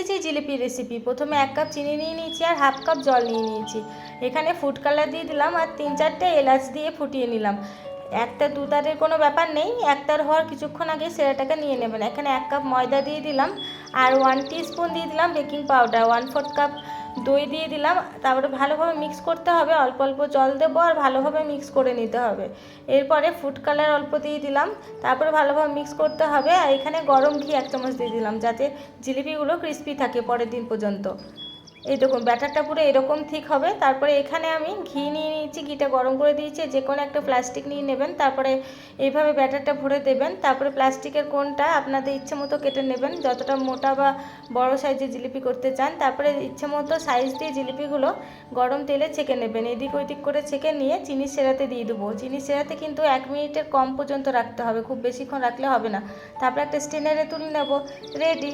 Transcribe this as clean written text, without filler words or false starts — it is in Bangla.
এসেছি জিলিপির রেসিপি। প্রথমে 1 কাপ চিনি নিয়ে নিয়েছি আর হাফ কাপ জল নিয়ে নিয়েছি। এখানে ফুড কালার দিয়ে দিলাম আর 3-4টে এলাচ দিয়ে ফুটিয়ে নিলাম। একটা দুতারের কোনো ব্যাপার নেই, একতার হওয়ার কিছুক্ষণ আগে সেরাটাকে নিয়ে নেবেন। এখানে 1 কাপ ময়দা দিয়ে দিলাম আর 1 টিস্পুন দিয়ে দিলাম বেকিং পাউডার, 1/4 কাপ দই দিয়ে দিলাম। তারপরে ভালোভাবে মিক্স করতে হবে, অল্প অল্প জল দেবো আর ভালোভাবে মিক্স করে নিতে হবে। এরপরে ফুড কালার অল্প দিয়ে দিলাম, তারপরে ভালোভাবে মিক্স করতে হবে। আর এখানে গরম ঘি 1 চামচ দিয়ে দিলাম যাতে জিলিপিগুলো ক্রিস্পি থাকে পরের দিন পর্যন্ত। এই দেখুন ব্যাটারটা পুরো এরকম ঠিক হবে। তারপরে এখানে আমি ঘি নিয়ে নিয়েছি, ঘিটা গরম করে দিয়েছি। যে কোনো একটা প্লাস্টিক নিয়ে নেবেন, তারপরে এইভাবে ব্যাটারটা ভরে দেবেন। তারপরে প্লাস্টিকের কোণটা আপনাদের ইচ্ছে মতো কেটে নেবেন, যতটা মোটা বা বড় সাইজের জিলিপি করতে চান। তারপরে ইচ্ছে মতো সাইজ দিয়ে জিলিপিগুলো গরম তেলে ছেঁকে নেবেন। এদিক ওইদিক করে ছেঁকে নিয়ে চিনির সেরাতে দিয়ে দেবো। চিনির সেরাতে কিন্তু 1 মিনিটের কম পর্যন্ত রাখতে হবে, খুব বেশিক্ষণ রাখলে হবে না। তারপরে একটা স্টেনারে তুলে নেব। রেডি।